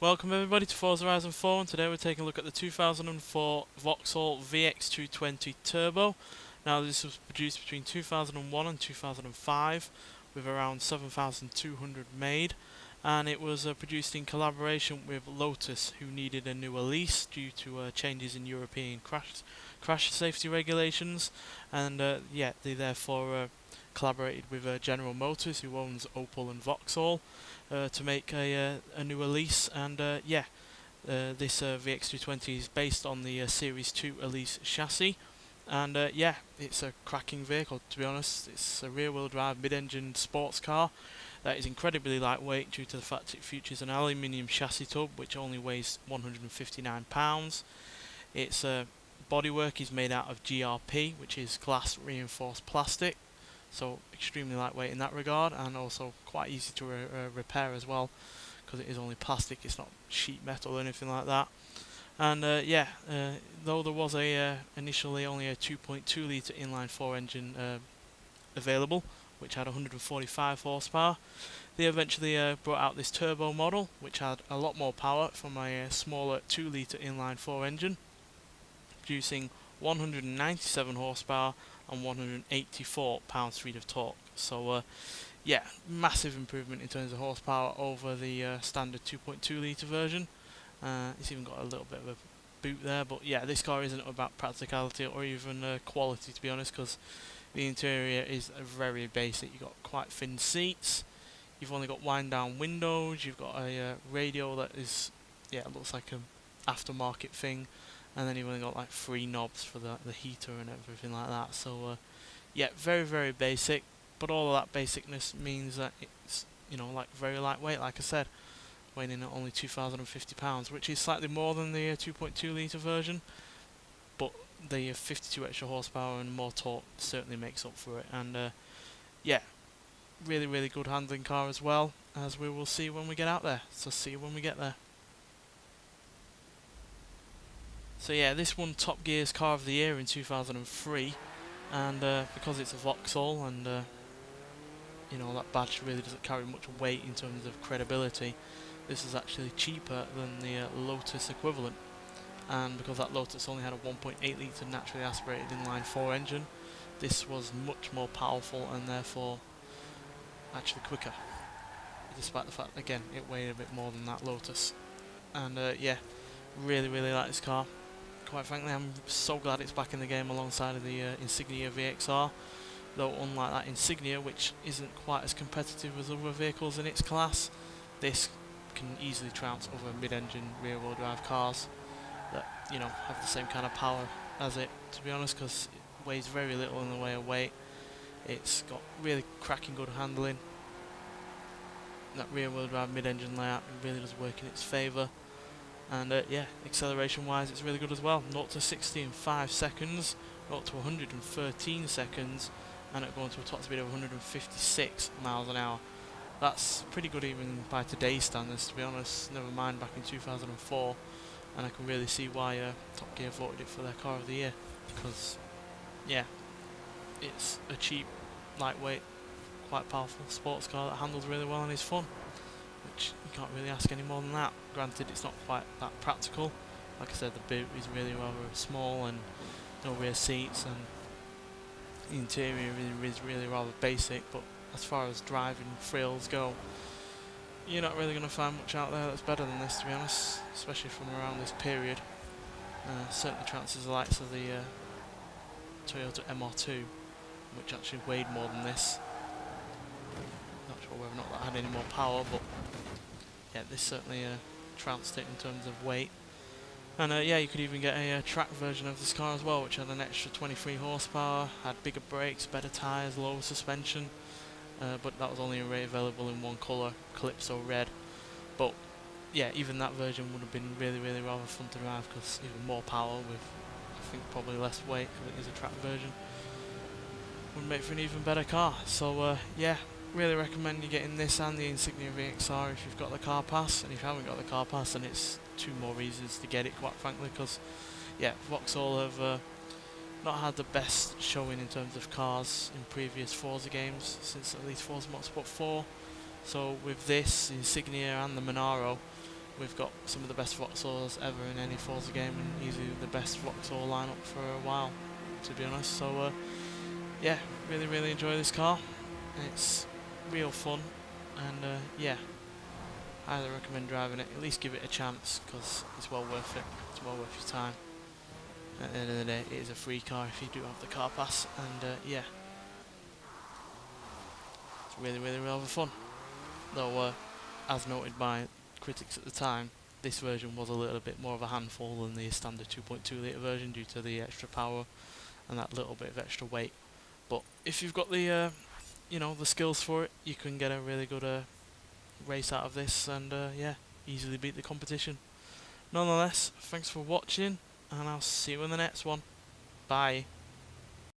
Welcome everybody to Forza Horizon 4, and today we're taking a look at the 2004 Vauxhall VX220 Turbo. Now this was produced between 2001 and 2005 with around 7,200 made, and it was produced in collaboration with Lotus, who needed a new Elise due to changes in European crash safety regulations, and they therefore collaborated with General Motors, who owns Opel and Vauxhall, to make a new Elise. And this VX220 is based on the Series 2 Elise chassis, and it's a cracking vehicle, to be honest. It's a rear-wheel drive mid-engine sports car that is incredibly lightweight due to the fact it features an aluminium chassis tub which only weighs 159 pounds. Its bodywork is made out of GRP, which is glass reinforced plastic, so extremely lightweight in that regard, and also quite easy to repair as well, because it is only plastic, it's not sheet metal or anything like that. And though there was initially only a 2.2 litre inline 4 engine available, which had 145 horsepower, they eventually brought out this turbo model, which had a lot more power from a smaller 2 litre inline 4 engine, producing 197 horsepower and 184 pound-feet of torque. So massive improvement in terms of horsepower over the standard 2.2 litre version. It's even got a little bit of a boot there, but yeah, this car isn't about practicality or even quality, to be honest, because the interior is very basic. You've got quite thin seats, you've only got wind down windows, you've got a radio that is, it looks like an aftermarket thing, and then you've only got like 3 knobs for the heater and everything like that. So very, very basic, but all of that basicness means that it's, like very lightweight, like I said, weighing in at only 2,050 pounds, which is slightly more than the 2.2 litre version, but the 52 extra horsepower and more torque certainly makes up for it. And really, really good handling car as well, as we will see when we get out there. So see you when we get there. So yeah, this won Top Gear's Car of the Year in 2003, and because it's a Vauxhall and that badge really doesn't carry much weight in terms of credibility, this is actually cheaper than the Lotus equivalent. And because that Lotus only had a 1.8 litre naturally aspirated inline 4 engine, this was much more powerful and therefore actually quicker, despite the fact, again, it weighed a bit more than that Lotus. And really, really like this car. Quite frankly, I'm so glad it's back in the game alongside of the Insignia VXR, though unlike that Insignia, which isn't quite as competitive as other vehicles in its class, this can easily trounce other mid-engine rear-wheel drive cars that have the same kind of power as it, to be honest, because it weighs very little in the way of weight. It's got really cracking good handling. That rear-wheel drive mid-engine layout really does work in its favour. And acceleration wise it's really good as well. 0 to 60 in 5 seconds, 0 to 113 seconds, and it going to a top speed of 156 miles an hour. That's pretty good even by today's standards, to be honest, never mind back in 2004, and I can really see why Top Gear voted it for their Car of the Year, because it's a cheap, lightweight, quite powerful sports car that handles really well and is fun, which you can't really ask any more than that. Granted, it's not quite that practical. Like I said, the boot is really rather small and no rear seats, and the interior is really rather basic, but as far as driving thrills go, you're not really going to find much out there that's better than this, to be honest, especially from around this period. Certainly trounces the likes of the Toyota MR2, which actually weighed more than this. Not sure whether or not that had any more power, but yeah, this certainly trounced it in terms of weight. And you could even get a track version of this car as well, which had an extra 23 horsepower, had bigger brakes, better tyres, lower suspension, but that was only available in one colour, Calypso Red. But yeah, even that version would have been really, really rather fun to drive, because even more power with, I think, probably less weight, because it is a track version, would make for an even better car. So really recommend you getting this and the Insignia VXR if you've got the car pass, and if you haven't got the car pass, then it's 2 more reasons to get it, quite frankly, because Vauxhall have not had the best showing in terms of cars in previous Forza games, since at least Forza Motorsport 4. So with this, Insignia and the Monaro, we've got some of the best Vauxhalls ever in any Forza game, and easily the best Vauxhall lineup for a while, to be honest. So yeah, really enjoy this car. It's real fun, and yeah, highly recommend driving it. At least give it a chance, because it's well worth it. It's well worth your time. At the end of the day, it is a free car if you do have the car pass, and yeah, it's really rather fun. Though, as noted by critics at the time, this version was a little bit more of a handful than the standard 2.2 litre version due to the extra power and that little bit of extra weight. But if you've got the you know, the skills for it, you can get a really good race out of this, and yeah, easily beat the competition. Nonetheless, thanks for watching, and I'll see you in the next one. Bye.